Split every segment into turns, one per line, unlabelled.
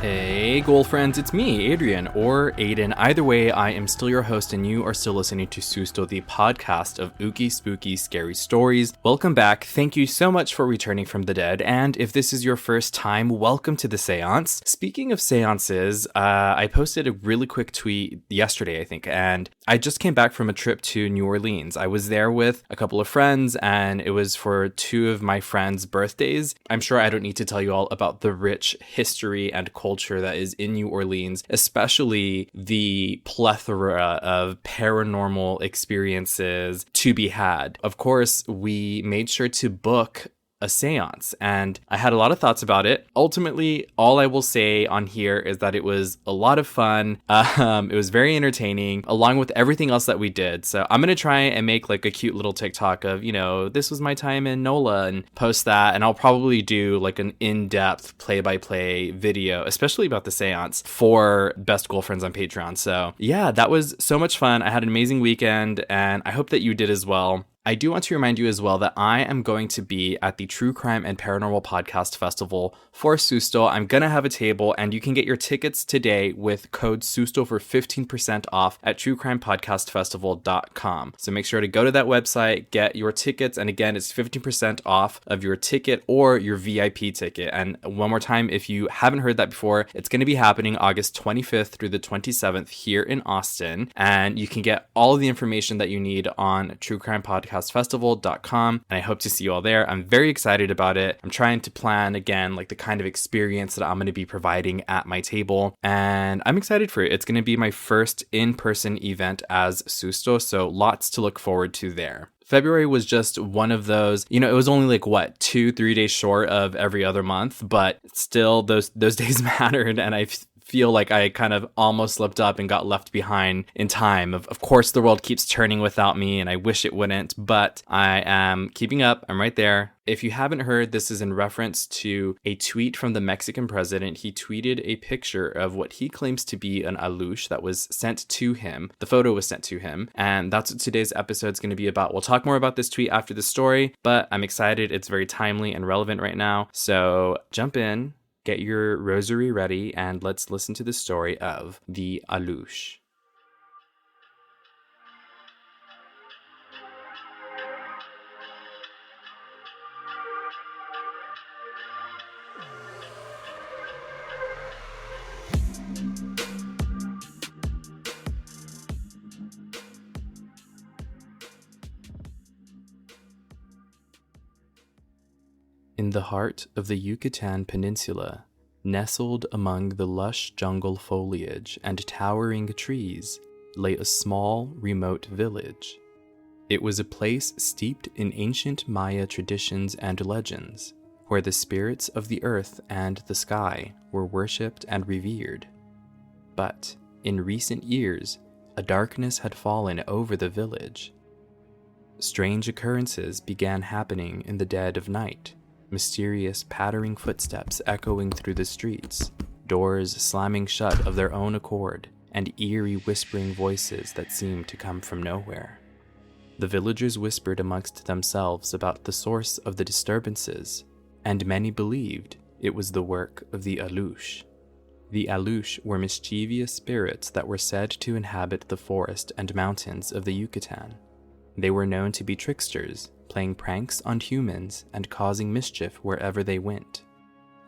Hey, goal friends, it's me, Adrian, or Ayden. Either way, I am still your host, and you are still listening to Susto, the podcast of ooky, spooky, scary stories. Welcome back. Thank you so much for returning from the dead, and if this is your first time, welcome to the seance. Speaking of seances, I posted a really quick tweet yesterday, I think, and I just came back from a trip to New Orleans. I was there with a couple of friends, and it was for two of my friends' birthdays. I'm sure I don't need to tell you all about the rich history and culture that is in New Orleans, especially the plethora of paranormal experiences to be had. Of course, we made sure to book a seance, and I had a lot of thoughts about it. Ultimately, all I will say on here is that it was a lot of fun. It was very entertaining, along with everything else that we did. So I'm gonna try and make like a cute little TikTok of, this was my time in NOLA, and post that. And I'll probably do like an in-depth play-by-play video, especially about the seance, for Best Girlfriends on Patreon. So yeah, that was so much fun. I had an amazing weekend, and I hope that you did as well. I do want to remind you as well that I am going to be at the True Crime and Paranormal Podcast Festival for Susto. I'm going to have a table, and you can get your tickets today with code SUSTO for 15% off at truecrimepodcastfestival.com. So make sure to go to that website, get your tickets, and again, it's 15% off of your ticket or your VIP ticket. And one more time, if you haven't heard that before, it's going to be happening August 25th through the 27th here in Austin, and you can get all of the information that you need on True Crime Podcastfestival.com, and I hope to see you all there. I'm very excited about it. I'm trying to plan again like the kind of experience that I'm going to be providing at my table, and I'm excited for it. It's going to be my first in-person event as Susto, so lots to look forward to there. February was just one of those, it was only like 2-3 days short of every other month, but still those days mattered, and I feel like I kind of almost slipped up and got left behind in time. Of course, the world keeps turning without me, and I wish it wouldn't, but I am keeping up. I'm right there. If you haven't heard, this is in reference to a tweet from the Mexican president. He tweeted a picture of what he claims to be an Alux that was sent to him. The photo was sent to him, and that's what today's episode is going to be about. We'll talk more about this tweet after the story, but I'm excited. It's very timely and relevant right now. So jump in, get your rosary ready, and let's listen to the story of the Alux. In the heart of the Yucatan Peninsula, nestled among the lush jungle foliage and towering trees, lay a small, remote village. It was a place steeped in ancient Maya traditions and legends, where the spirits of the earth and the sky were worshipped and revered. But, in recent years, a darkness had fallen over the village. Strange occurrences began happening in the dead of night. Mysterious pattering footsteps echoing through the streets, doors slamming shut of their own accord, and eerie whispering voices that seemed to come from nowhere. The villagers whispered amongst themselves about the source of the disturbances, and many believed it was the work of the Alux. The Alux were mischievous spirits that were said to inhabit the forest and mountains of the Yucatan. They were known to be tricksters, playing pranks on humans and causing mischief wherever they went.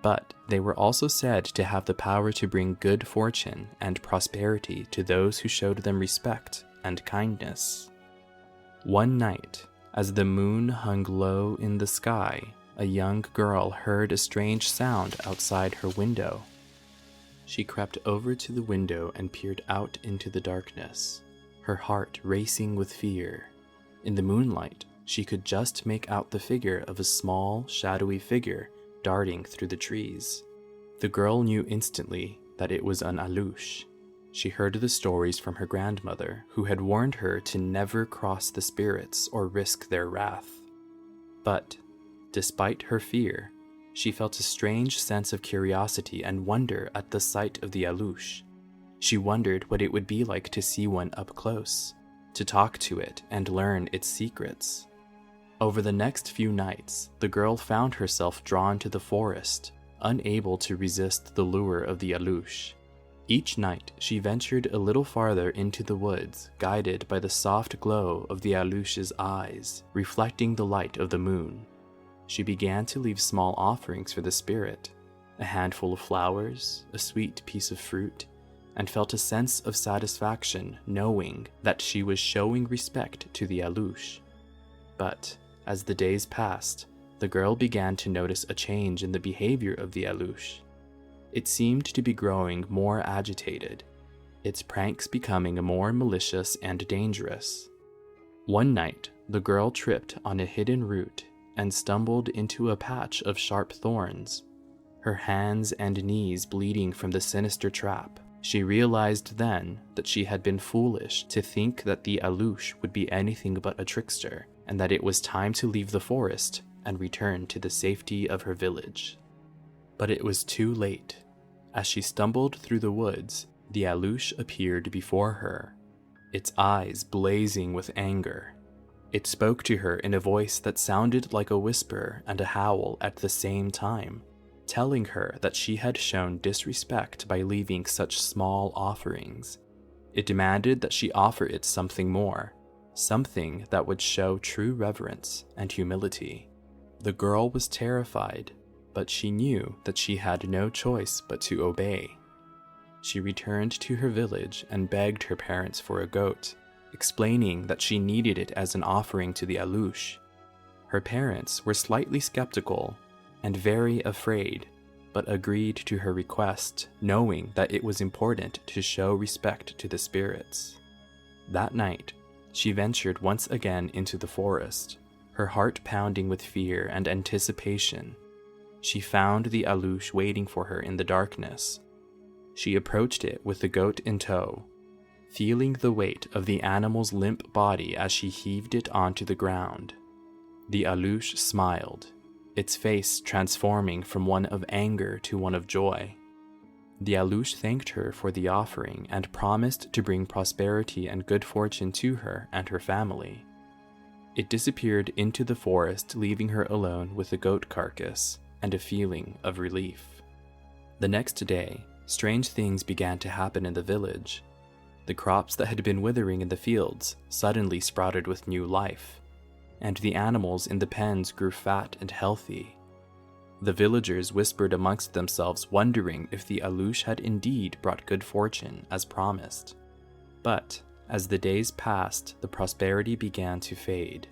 But they were also said to have the power to bring good fortune and prosperity to those who showed them respect and kindness. One night, as the moon hung low in the sky, a young girl heard a strange sound outside her window. She crept over to the window and peered out into the darkness, her heart racing with fear. In the moonlight, she could just make out the figure of a small, shadowy figure darting through the trees. The girl knew instantly that it was an Alux. She heard the stories from her grandmother, who had warned her to never cross the spirits or risk their wrath. But, despite her fear, she felt a strange sense of curiosity and wonder at the sight of the Alux. She wondered what it would be like to see one up close, to talk to it and learn its secrets. Over the next few nights, the girl found herself drawn to the forest, unable to resist the lure of the Alux. Each night she ventured a little farther into the woods, guided by the soft glow of the Alux's eyes, reflecting the light of the moon. She began to leave small offerings for the spirit, a handful of flowers, a sweet piece of fruit, and felt a sense of satisfaction knowing that she was showing respect to the Alux. But as the days passed, the girl began to notice a change in the behavior of the Alux. It seemed to be growing more agitated, its pranks becoming more malicious and dangerous. One night, the girl tripped on a hidden root and stumbled into a patch of sharp thorns, her hands and knees bleeding from the sinister trap. She realized then that she had been foolish to think that the Alux would be anything but a trickster, and that it was time to leave the forest and return to the safety of her village. But it was too late. As she stumbled through the woods, the Alux appeared before her, its eyes blazing with anger. It spoke to her in a voice that sounded like a whisper and a howl at the same time, telling her that she had shown disrespect by leaving such small offerings. It demanded that she offer it something more, something that would show true reverence and humility. The girl was terrified, but she knew that she had no choice but to obey. She returned to her village and begged her parents for a goat, explaining that she needed it as an offering to the Alux. Her parents were slightly skeptical and very afraid, but agreed to her request, knowing that it was important to show respect to the spirits. That night, she ventured once again into the forest, her heart pounding with fear and anticipation. She found the Alux waiting for her in the darkness. She approached it with the goat in tow, feeling the weight of the animal's limp body as she heaved it onto the ground. The Alux smiled, its face transforming from one of anger to one of joy. The Alux thanked her for the offering and promised to bring prosperity and good fortune to her and her family. It disappeared into the forest, leaving her alone with the goat carcass and a feeling of relief. The next day, strange things began to happen in the village. The crops that had been withering in the fields suddenly sprouted with new life, and the animals in the pens grew fat and healthy. The villagers whispered amongst themselves, wondering if the Alux had indeed brought good fortune as promised. But as the days passed, the prosperity began to fade.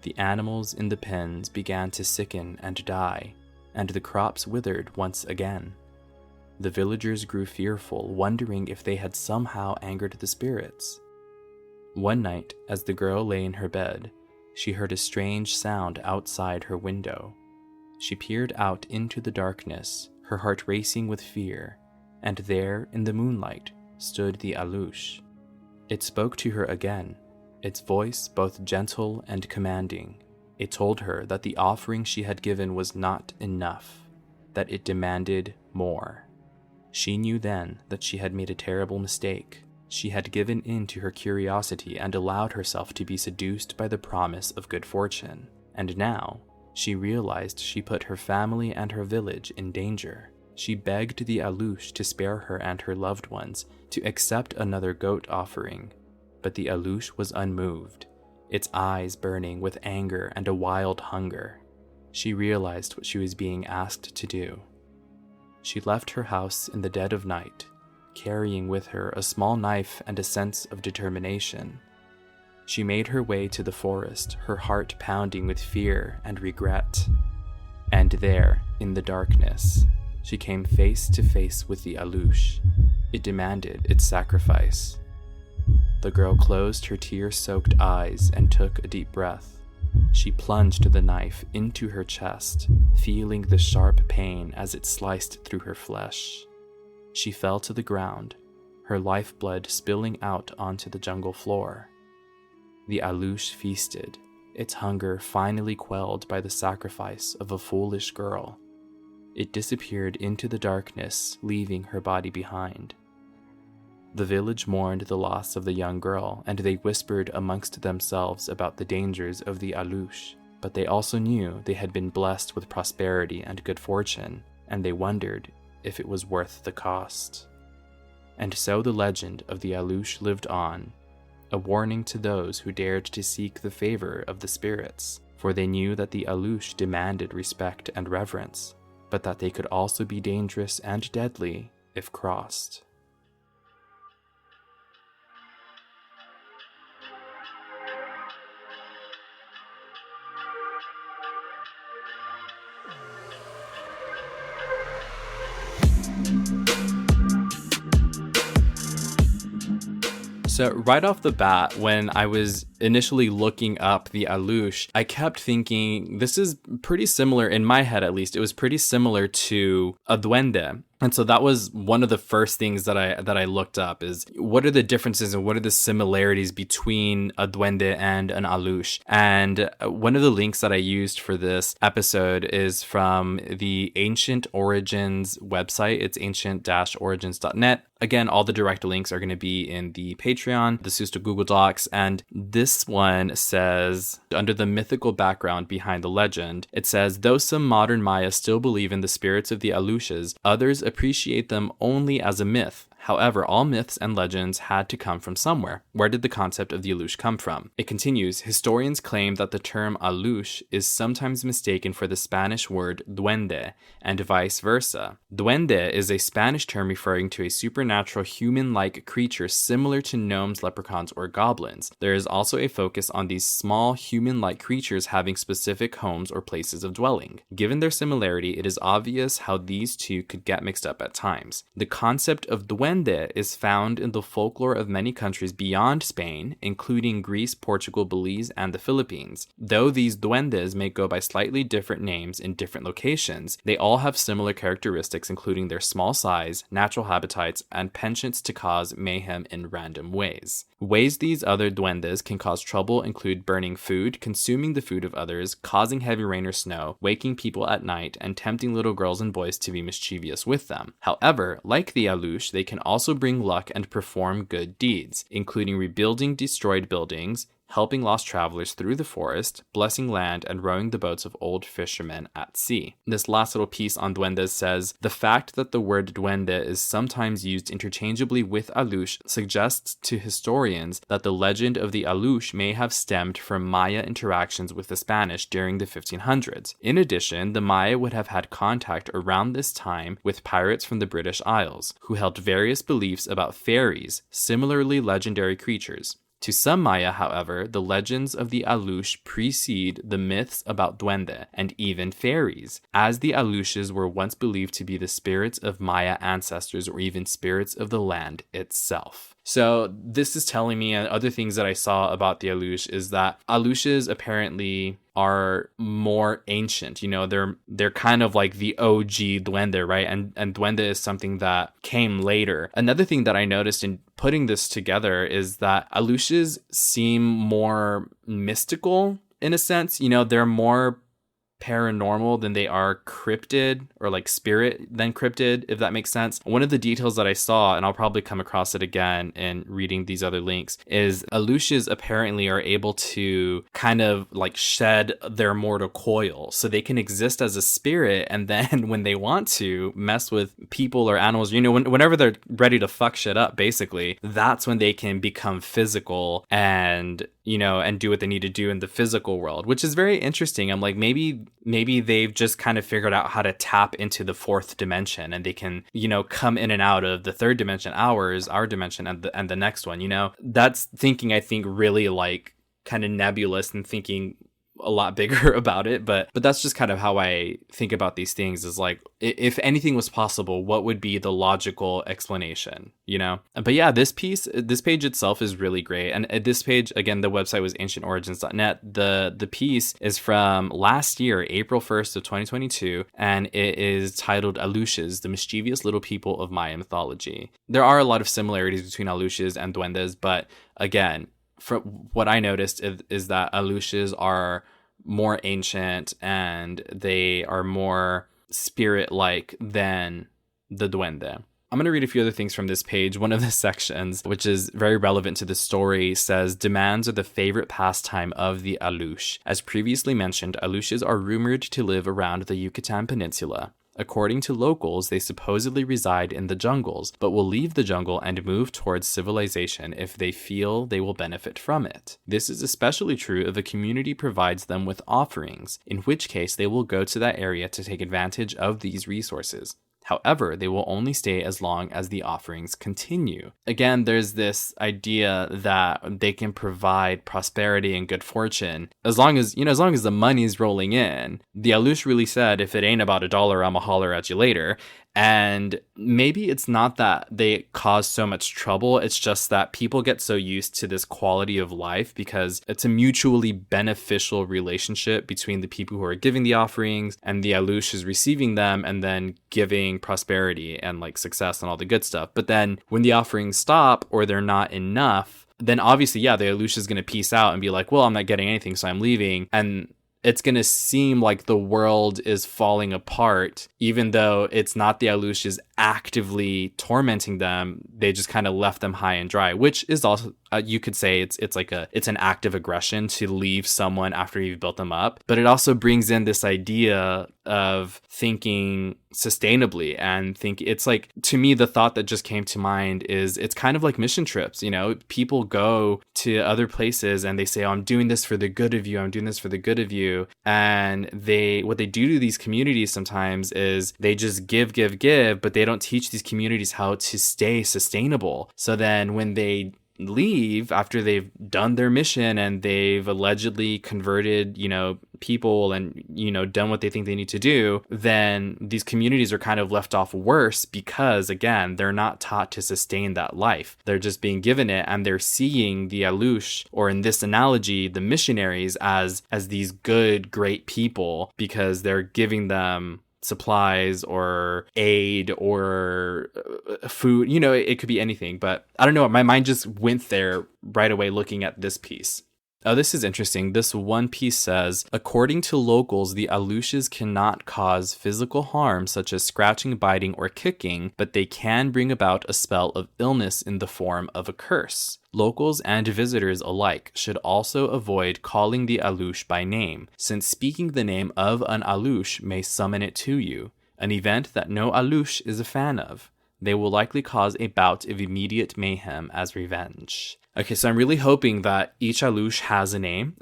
The animals in the pens began to sicken and die, and the crops withered once again. The villagers grew fearful, wondering if they had somehow angered the spirits. One night, as the girl lay in her bed, she heard a strange sound outside her window. She peered out into the darkness, her heart racing with fear, and there, in the moonlight, stood the Alux. It spoke to her again, its voice both gentle and commanding. It told her that the offering she had given was not enough, that it demanded more. She knew then that she had made a terrible mistake. She had given in to her curiosity and allowed herself to be seduced by the promise of good fortune, and now she realized she put her family and her village in danger. She begged the Alux to spare her and her loved ones, to accept another goat offering, but the Alux was unmoved, its eyes burning with anger and a wild hunger. She realized what she was being asked to do. She left her house in the dead of night, carrying with her a small knife and a sense of determination. She made her way to the forest, her heart pounding with fear and regret. And there, in the darkness, she came face to face with the Alux. It demanded its sacrifice. The girl closed her tear-soaked eyes and took a deep breath. She plunged the knife into her chest, feeling the sharp pain as it sliced through her flesh. She fell to the ground, her lifeblood spilling out onto the jungle floor. The Alux feasted, its hunger finally quelled by the sacrifice of a foolish girl. It disappeared into the darkness, leaving her body behind. The village mourned the loss of the young girl, and they whispered amongst themselves about the dangers of the Alux, but they also knew they had been blessed with prosperity and good fortune, and they wondered if it was worth the cost. And so the legend of the Alux lived on, a warning to those who dared to seek the favor of the spirits, for they knew that the Alux demanded respect and reverence, but that they could also be dangerous and deadly if crossed. So right off the bat, when I was initially looking up the Alux, I kept thinking this is pretty similar, in my head at least, it was pretty similar to a duende. And so that was one of the first things that I looked up, is what are the differences and what are the similarities between a duende and an Alux? And one of the links that I used for this episode is from the Ancient Origins website. It's ancient-origins.net. Again, all the direct links are going to be in the Patreon, the Susta Google Docs, and this one says, under the mythical background behind the legend, it says, though some modern Maya still believe in the spirits of the Aluxes, others appreciate them only as a myth. However, all myths and legends had to come from somewhere. Where did the concept of the Alux come from? It continues, historians claim that the term Alux is sometimes mistaken for the Spanish word duende, and vice versa. Duende is a Spanish term referring to a supernatural human-like creature similar to gnomes, leprechauns, or goblins. There is also a focus on these small human-like creatures having specific homes or places of dwelling. Given their similarity, it is obvious how these two could get mixed up at times. The concept of duende is found in the folklore of many countries beyond Spain, including Greece, Portugal, Belize, and the Philippines. Though these duendes may go by slightly different names in different locations, they all have similar characteristics, including their small size, natural habitats, and penchants to cause mayhem in random ways. Ways these other duendes can cause trouble include burning food, consuming the food of others, causing heavy rain or snow, waking people at night, and tempting little girls and boys to be mischievous with them. However, like the Alux, they can also bring luck and perform good deeds, including rebuilding destroyed buildings, helping lost travelers through the forest, blessing land, and rowing the boats of old fishermen at sea. This last little piece on duendes says, the fact that the word duende is sometimes used interchangeably with Alux suggests to historians that the legend of the Alux may have stemmed from Maya interactions with the Spanish during the 1500s. In addition, the Maya would have had contact around this time with pirates from the British Isles, who held various beliefs about fairies, similarly legendary creatures. To some Maya, however, the legends of the Alux precede the myths about duende and even fairies, as the Aluxes were once believed to be the spirits of Maya ancestors or even spirits of the land itself. So this is telling me, and other things that I saw about the Alux, is that Aluxes apparently are more ancient. You know, they're kind of like the OG duende, right? And duende is something that came later. Another thing that I noticed in putting this together is that Aluxes seem more mystical in a sense. You know, they're more paranormal than they are cryptid, or like spirit than cryptid, if that makes sense. One of the details that I saw, and I'll probably come across it again in reading these other links, is Aluxes apparently are able to kind of like shed their mortal coil, so they can exist as a spirit, and then when they want to mess with people or animals, you know, whenever they're ready to fuck shit up, basically, that's when they can become physical and, you know, and do what they need to do in the physical world, which is very interesting. I'm like, maybe they've just kind of figured out how to tap into the fourth dimension, and they can, you know, come in and out of the third dimension, our dimension, and the next one. You know, that's thinking, I think, really like kind of nebulous and thinking a lot bigger about it, but that's just kind of how I think about these things, is like, if anything was possible, what would be the logical explanation, you know? But yeah, this page itself is really great. And at this page, again, the website was ancientorigins.net. The piece is from last year, April 1st of 2022, and it is titled Aluxes, the mischievous little people of Maya mythology. There are a lot of similarities between Aluxes and duendes, but again, from what I noticed is that Aluxes are more ancient and they are more spirit-like than the duende. I'm going to read a few other things from this page. One of the sections, which is very relevant to the story, says, demands are the favorite pastime of the Alux. As previously mentioned, Aluxes are rumored to live around the Yucatan Peninsula. According to locals, they supposedly reside in the jungles, but will leave the jungle and move towards civilization if they feel they will benefit from it. This is especially true if a community provides them with offerings, in which case they will go to that area to take advantage of these resources. However, they will only stay as long as the offerings continue. Again, there's this idea that they can provide prosperity and good fortune as long as the money's rolling in. The Alux really said, if it ain't about $1, I'ma holler at you later. And maybe it's not that they cause so much trouble. It's just that people get so used to this quality of life because it's a mutually beneficial relationship between the people who are giving the offerings and the Alux is receiving them and then giving prosperity and like success and all the good stuff. But then when the offerings stop or they're not enough, then obviously, the Alux is going to peace out and be like, well, I'm not getting anything, so I'm leaving. And it's going to seem like the world is falling apart, even though it's not the Alux is actively tormenting them. They just kind of left them high and dry, which is also, you could say it's an act of aggression to leave someone after you've built them up. But it also brings in this idea of thinking sustainably and it's like, to me, the thought that just came to mind is it's kind of like mission trips. People go to other places and they say, oh, I'm doing this for the good of you. I'm doing this for the good of you. And what they do to these communities sometimes is they just give, but they don't teach these communities how to stay sustainable. So then when they leave after they've done their mission and they've allegedly converted, people and, done what they think they need to do, then these communities are kind of left off worse because, again, they're not taught to sustain that life. They're just being given it and they're seeing the Alux, or in this analogy, the missionaries, as these good, great people because they're giving them supplies or aid or food. It could be anything, but I don't know. My mind just went there right away looking at this piece. Oh, this is interesting. This one piece says, according to locals, the Aluxes cannot cause physical harm such as scratching, biting, or kicking, but they can bring about a spell of illness in the form of a curse. Locals and visitors alike should also avoid calling the Alux by name, since speaking the name of an Alux may summon it to you, an event that no Alux is a fan of. They will likely cause a bout of immediate mayhem as revenge. Okay, so I'm really hoping that each Alux has a name,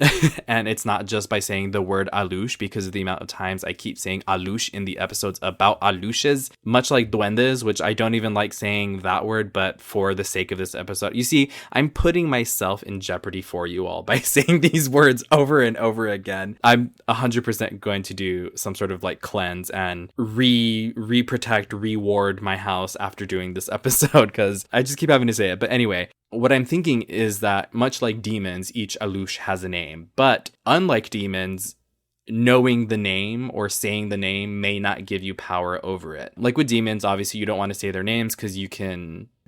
and it's not just by saying the word Alux, because of the amount of times I keep saying Alux in the episodes about Aluxes, much like duendes, which I don't even like saying that word, but for the sake of this episode. You see, I'm putting myself in jeopardy for you all by saying these words over and over again. I'm 100% going to do some sort of like cleanse and re-protect, reward my house after doing this episode, because I just keep having to say it. But anyway, what I'm thinking is that much like demons, each Alux has a name. But unlike demons, knowing the name or saying the name may not give you power over it. Like with demons, obviously you don't want to say their names because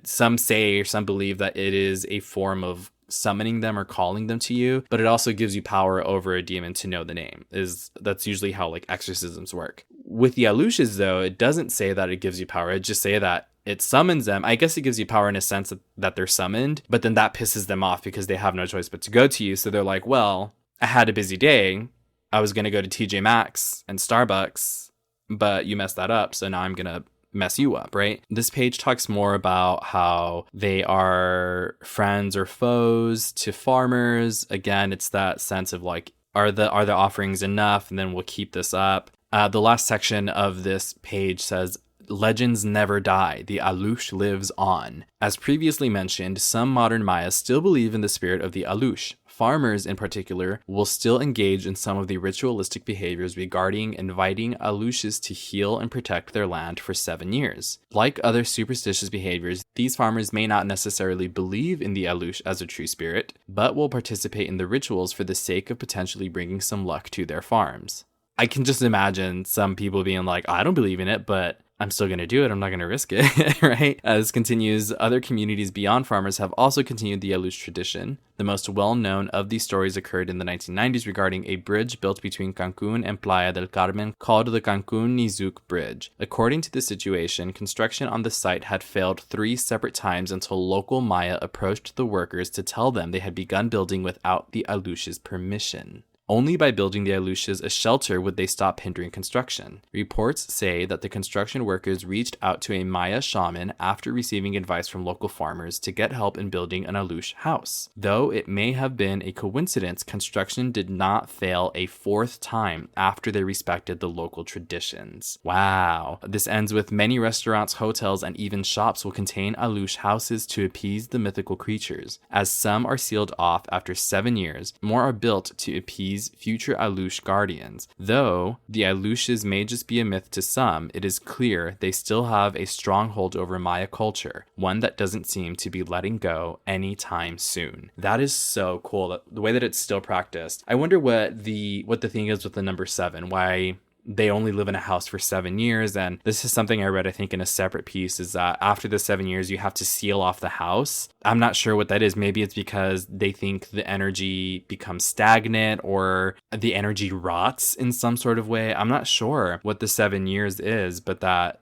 some say or some believe that it is a form of summoning them or calling them to you, but it also gives you power over a demon to know the name. That's usually how like exorcisms work. With the Aluxes though, it doesn't say that it gives you power. It just say that it summons them. I guess it gives you power in a sense that they're summoned, but then that pisses them off because they have no choice but to go to you. So they're like, well, I had a busy day. I was going to go to TJ Maxx and Starbucks, but you messed that up. So now I'm going to mess you up, right? This page talks more about how they are friends or foes to farmers. Again, it's that sense of like, are the offerings enough? And then we'll keep this up. The last section of this page says, legends never die. The Alux lives on. As previously mentioned, some modern Mayas still believe in the spirit of the Alux. Farmers, in particular, will still engage in some of the ritualistic behaviors regarding inviting Aluxes to heal and protect their land for 7 years. Like other superstitious behaviors, these farmers may not necessarily believe in the Alux as a true spirit, but will participate in the rituals for the sake of potentially bringing some luck to their farms. I can just imagine some people being like, I don't believe in it, but I'm still going to do it. I'm not going to risk it, right? As continues, other communities beyond farmers have also continued the Alux tradition. The most well-known of these stories occurred in the 1990s regarding a bridge built between Cancun and Playa del Carmen called the Cancun-Nizuc Bridge. According to the situation, construction on the site had failed 3 separate times until local Maya approached the workers to tell them they had begun building without the Alux's permission. Only by building the Aluxes a shelter would they stop hindering construction. Reports say that the construction workers reached out to a Maya shaman after receiving advice from local farmers to get help in building an Alux house. Though it may have been a coincidence, construction did not fail a fourth time after they respected the local traditions. Wow. This ends with many restaurants, hotels, and even shops will contain Alux houses to appease the mythical creatures. As some are sealed off after 7 years, more are built to appease future Alux guardians. Though the Aluxes may just be a myth to some, it is clear they still have a stronghold over Maya culture, one that doesn't seem to be letting go anytime soon. That is so cool, the way that it's still practiced. I wonder what the thing is with the number 7, why they only live in a house for 7 years. And this is something I read, I think, in a separate piece, is that after the 7 years, you have to seal off the house. I'm not sure what that is. Maybe it's because they think the energy becomes stagnant or the energy rots in some sort of way. I'm not sure what the 7 years is, but that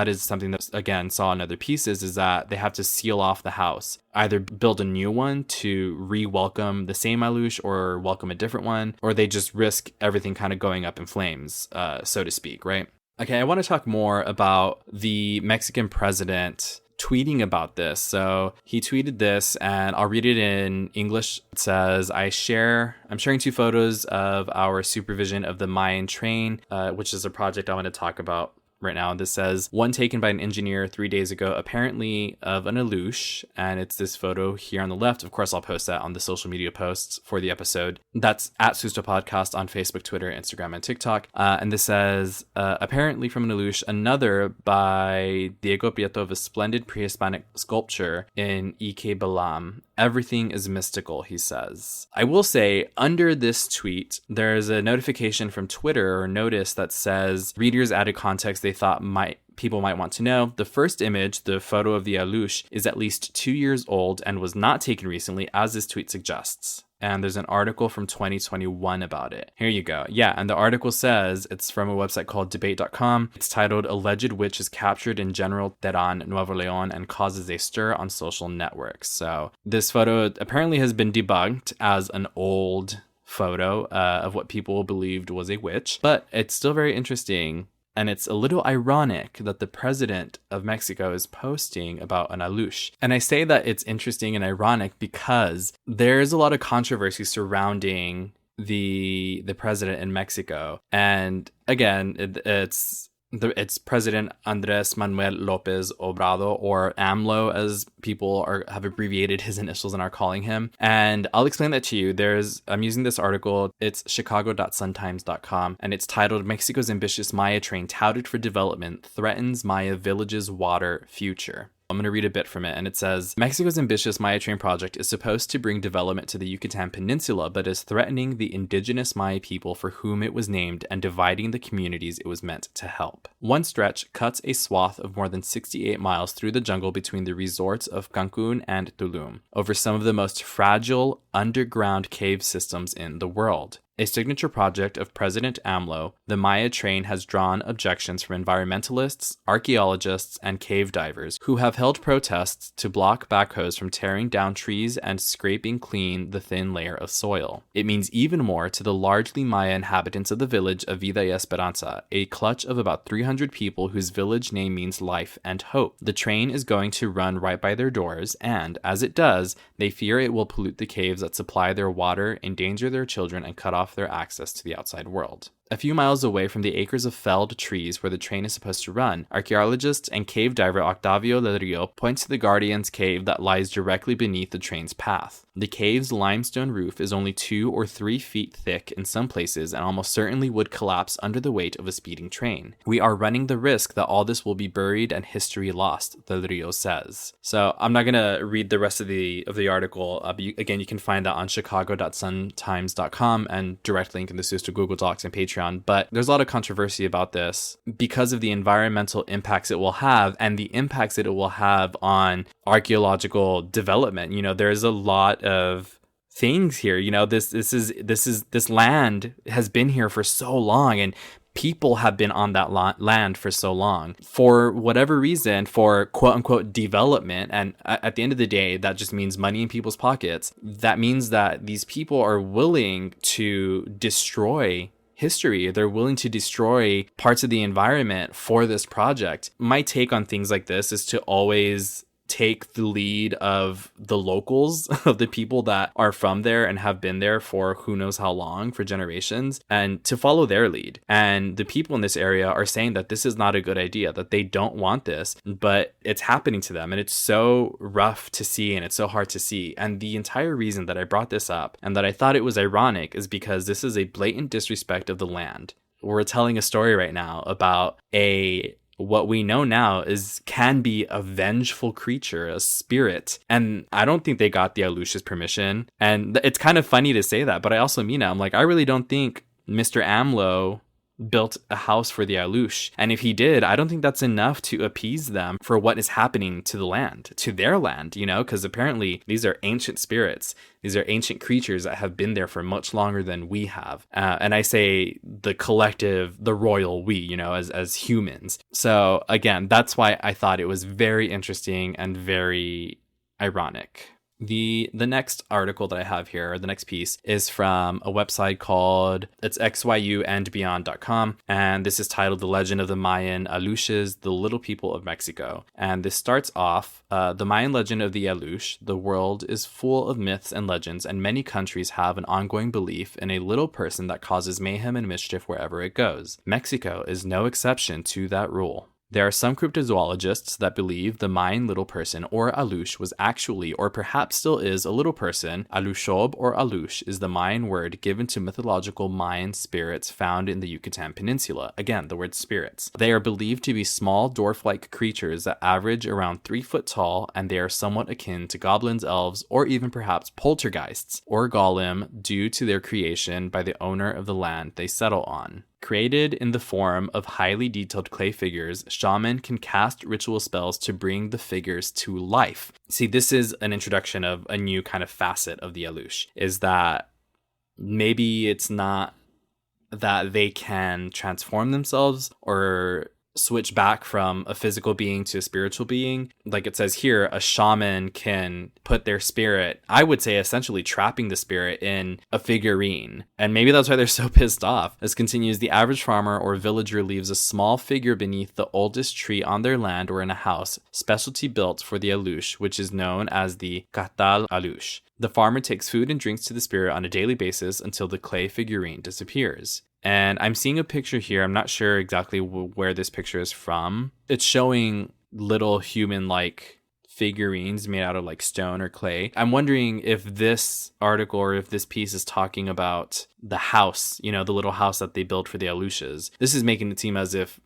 is something that, again, saw in other pieces, is that they have to seal off the house, either build a new one to re-welcome the same Alux or welcome a different one, or they just risk everything kind of going up in flames, so to speak, right? Okay, I want to talk more about the Mexican president tweeting about this. So he tweeted this, and I'll read it in English. It says, I'm sharing 2 photos of our supervision of the Mayan train, which is a project I want to talk about right now. This says, one taken by an engineer 3 days ago, apparently of an Alux, and it's this photo here on the left. Of course, I'll post that on the social media posts for the episode. That's at Susto Podcast on Facebook, Twitter, Instagram, and TikTok. And this says, apparently from an Alux, another by Diego Prieto of a splendid pre-Hispanic sculpture in Ike Balam. Everything is mystical, he says. I will say, under this tweet, there's a notification from Twitter or notice that says readers added context they thought people might want to know. The first image, the photo of the Alux, is at least 2 years old and was not taken recently, as this tweet suggests. And there's an article from 2021 about it. Here you go. Yeah, and the article says, it's from a website called debate.com. It's titled, Alleged Witch is Captured in General Terán, Nuevo León and Causes a Stir on Social Networks. So this photo apparently has been debunked as an old photo of what people believed was a witch, but it's still very interesting. And it's a little ironic that the president of Mexico is posting about an Alux. And I say that it's interesting and ironic because there's a lot of controversy surrounding the president in Mexico. And again, it's President Andrés Manuel López Obrador, or AMLO, as people have abbreviated his initials and are calling him. And I'll explain that to you. I'm using this article. It's chicago.suntimes.com, and it's titled, Mexico's Ambitious Maya Train Touted for Development Threatens Maya Village's Water Future. I'm going to read a bit from it, and it says, Mexico's ambitious Maya Train project is supposed to bring development to the Yucatan Peninsula, but is threatening the indigenous Maya people for whom it was named and dividing the communities it was meant to help. One stretch cuts a swath of more than 68 miles through the jungle between the resorts of Cancun and Tulum, over some of the most fragile underground cave systems in the world. A signature project of President AMLO, the Maya Train has drawn objections from environmentalists, archaeologists, and cave divers who have held protests to block backhoes from tearing down trees and scraping clean the thin layer of soil. It means even more to the largely Maya inhabitants of the village of Vida y Esperanza, a clutch of about 300 people whose village name means life and hope. The train is going to run right by their doors, and, as it does, they fear it will pollute the caves that supply their water, endanger their children, and cut off their access to the outside world. A few miles away from the acres of felled trees where the train is supposed to run, archaeologist and cave diver Octavio Del Rio points to the Guardian's cave that lies directly beneath the train's path. The cave's limestone roof is only 2 or 3 feet thick in some places and almost certainly would collapse under the weight of a speeding train. We are running the risk that all this will be buried and history lost, Del Rio says. So I'm not going to read the rest of the article. Again, you can find that on chicago.suntimes.com and direct link in the Susto Google Docs and Patreon. But there's a lot of controversy about this because of the environmental impacts it will have and the impacts that it will have on archaeological development. You know, there's a lot of things here. You know, this land has been here for so long, and people have been on that land for so long. For whatever reason, for quote unquote development, and at the end of the day, that just means money in people's pockets. That means that these people are willing to destroy history. They're willing to destroy parts of the environment for this project. My take on things like this is to always take the lead of the locals, of the people that are from there and have been there for who knows how long, for generations, and to follow their lead. And the people in this area are saying that this is not a good idea, that they don't want this, but it's happening to them. And it's so rough to see, and it's so hard to see. And the entire reason that I brought this up and that I thought it was ironic is because this is a blatant disrespect of the land. We're telling a story right now about what we know now can be a vengeful creature, a spirit. And I don't think they got the Alush's permission. And it's kind of funny to say that, but I also mean it. I'm like, I really don't think Mr. AMLO built a house for the Alush. And if he did, I don't think that's enough to appease them for what is happening to the land, to their land, because apparently these are ancient spirits. These are ancient creatures that have been there for much longer than we have. And I say the collective, the royal we, as humans. So again, that's why I thought it was very interesting and very ironic. The next article that I have here, or the next piece, is from a website called, it's xyuandbeyond.com, and this is titled The Legend of the Mayan Alushes, the Little People of Mexico. And this starts off, the Mayan legend of the Alush, the world is full of myths and legends, and many countries have an ongoing belief in a little person that causes mayhem and mischief wherever it goes. Mexico is no exception to that rule. There are some cryptozoologists that believe the Mayan little person, or Alush, was actually, or perhaps still is, a little person. Alushob or Alush is the Mayan word given to mythological Mayan spirits found in the Yucatan Peninsula. Again, the word spirits. They are believed to be small dwarf-like creatures that average around 3 foot tall, and they are somewhat akin to goblins, elves, or even perhaps poltergeists, or golem, due to their creation by the owner of the land they settle on. Created in the form of highly detailed clay figures, shaman can cast ritual spells to bring the figures to life. See, this is an introduction of a new kind of facet of the Alush, is that maybe it's not that they can transform themselves or switch back from a physical being to a spiritual being. Like it says here, a shaman can put their spirit, I would say essentially trapping the spirit in a figurine. And maybe that's why they're so pissed off. This continues, the average farmer or villager leaves a small figure beneath the oldest tree on their land or in a house, specialty built for the Alush, which is known as the Catal Alush. The farmer takes food and drinks to the spirit on a daily basis until the clay figurine disappears. And I'm seeing a picture here. I'm not sure exactly where this picture is from. It's showing little human-like figurines made out of like stone or clay. I'm wondering if this article or if this piece is talking about the house, the little house that they built for the Alushes. This is making it seem as if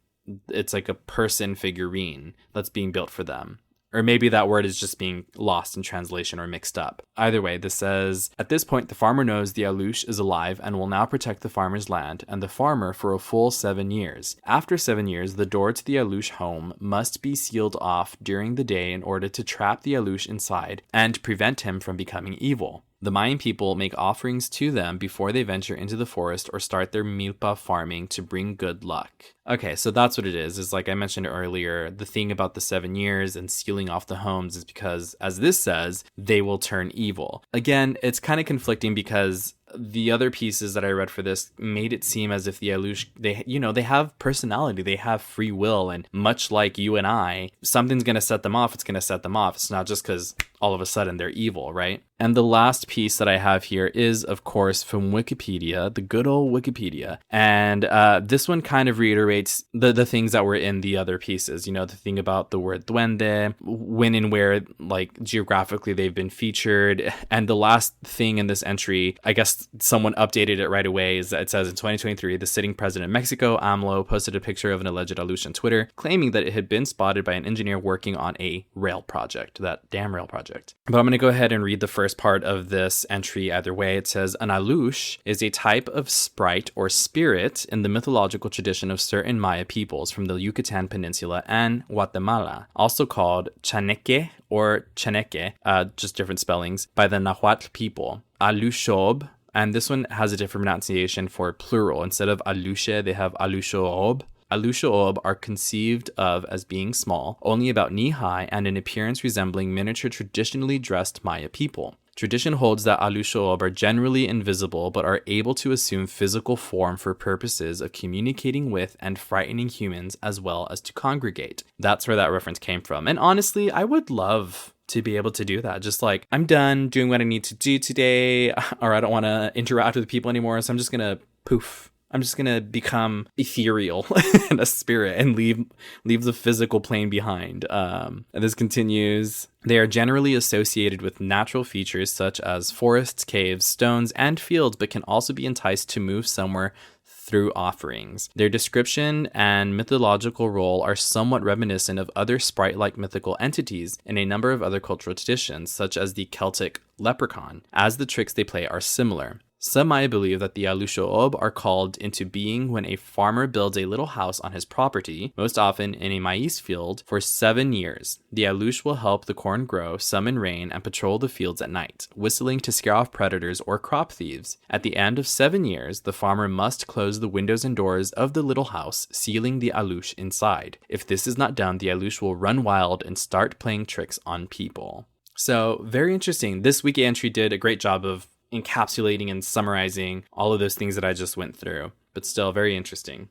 it's like a person figurine that's being built for them. Or maybe that word is just being lost in translation or mixed up. Either way, this says, at this point, the farmer knows the Alush is alive and will now protect the farmer's land and the farmer for a full 7 years. After 7 years, the door to the Alush home must be sealed off during the day in order to trap the Alush inside and prevent him from becoming evil. The Mayan people make offerings to them before they venture into the forest or start their milpa farming to bring good luck. Okay, so that's what it is like I mentioned earlier, the thing about the 7 years and sealing off the homes is because, as this says, they will turn evil. Again, it's kind of conflicting because the other pieces that I read for this made it seem as if the Alush, they have personality, they have free will, and much like you and I, something's going to set them off, it's going to set them off. It's not just because all of a sudden they're evil, right? And the last piece that I have here is, of course, from Wikipedia, the good old Wikipedia. And this one kind of reiterates the things that were in the other pieces. The thing about the word duende, when and where, like, geographically they've been featured. And the last thing in this entry, I guess someone updated it right away, is that it says in 2023, the sitting president of Mexico, AMLO, posted a picture of an alleged Alush on Twitter, claiming that it had been spotted by an engineer working on a rail project, that damn rail project. But I'm going to go ahead and read the first part of this entry either way. It says, an Alush is a type of sprite or spirit in the mythological tradition of certain Maya peoples from the Yucatan Peninsula and Guatemala, also called chaneque or Cheneke, just different spellings, by the Nahuatl people. Alushob, and this one has a different pronunciation for plural. Instead of Alushe, they have Alushoob. Alushoob are conceived of as being small, only about knee-high, and in appearance resembling miniature traditionally dressed Maya people. Tradition holds that Alushoob are generally invisible but are able to assume physical form for purposes of communicating with and frightening humans as well as to congregate. That's where that reference came from. And honestly, I would love to be able to do that. Just like, I'm done doing what I need to do today, or I don't want to interact with people anymore, so I'm just going to poof. I'm just going to become ethereal and a spirit and leave the physical plane behind. And this continues. They are generally associated with natural features such as forests, caves, stones, and fields, but can also be enticed to move somewhere through offerings. Their description and mythological role are somewhat reminiscent of other sprite-like mythical entities in a number of other cultural traditions, such as the Celtic leprechaun, as the tricks they play are similar. Some Maya believe that the Alushoob are called into being when a farmer builds a little house on his property, most often in a maize field, for 7 years. The Alush will help the corn grow, summon rain, and patrol the fields at night, whistling to scare off predators or crop thieves. At the end of 7 years, the farmer must close the windows and doors of the little house, sealing the Alush inside. If this is not done, the Alush will run wild and start playing tricks on people. So, very interesting. This wiki entry did a great job of encapsulating and summarizing all of those things that I just went through, but still very interesting.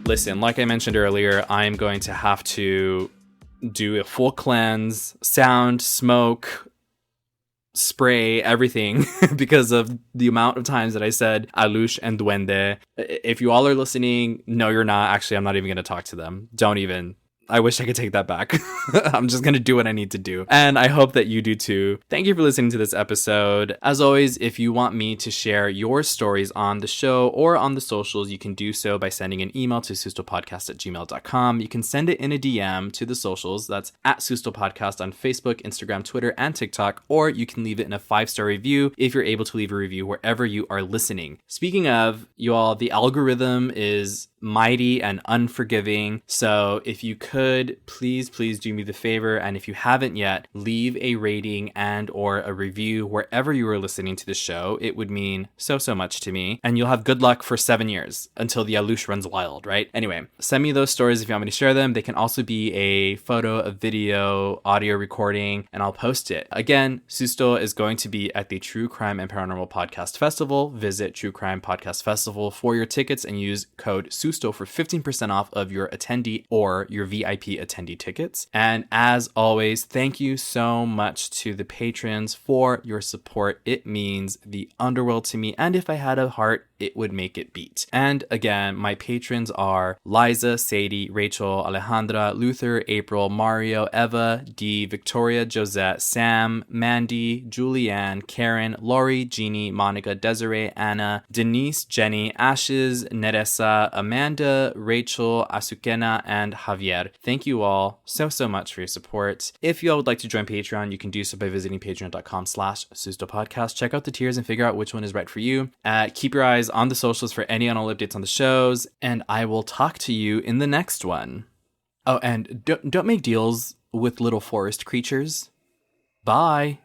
Listen, like I mentioned earlier, I'm going to have to do a full cleanse, sound, smoke, spray, everything because of the amount of times that I said Alush and Duende. If you all are listening, no, you're not. Actually, I'm not even going to talk to them. Don't even. I wish I could take that back. I'm just going to do what I need to do. And I hope that you do too. Thank you for listening to this episode. As always, if you want me to share your stories on the show or on the socials, you can do so by sending an email to sustopodcast@gmail.com. You can send it in a DM to the socials. That's at sustopodcast on Facebook, Instagram, Twitter, and TikTok. Or you can leave it in a 5-star review if you're able to leave a review wherever you are listening. Speaking of, you all, the algorithm is mighty and unforgiving. So if you could, please do me the favor. And if you haven't yet, leave a rating and or a review wherever you are listening to the show. It would mean so much to me. And you'll have good luck for 7 years until the Alush runs wild, right? Anyway, send me those stories if you want me to share them. They can also be a photo, a video, audio recording, and I'll post it. Again, Susto is going to be at the True Crime and Paranormal Podcast Festival. Visit True Crime Podcast Festival for your tickets and use code Susto for 15% off of your attendee or your VIP attendee tickets. And as always, thank you so much to the patrons for your support. It means the underworld to me. And if I had a heart, it would make it beat. And again, my patrons are Liza, Sadie, Rachel, Alejandra, Luther, April, Mario, Eva, Dee, Victoria, Josette, Sam, Mandy, Julianne, Karen, Lori, Jeannie, Monica, Desiree, Anna, Denise, Jenny, Ashes, Neressa, Amanda, Rachel, Asukena, and Javier. Thank you all so much for your support. If you all would like to join Patreon, you can do so by visiting patreon.com/sustopodcast. Check out the tiers and figure out which one is right for you. Keep your eyes on the socials for any and all updates on the shows, and I will talk to you in the next one. Oh, and don't make deals with little forest creatures. Bye.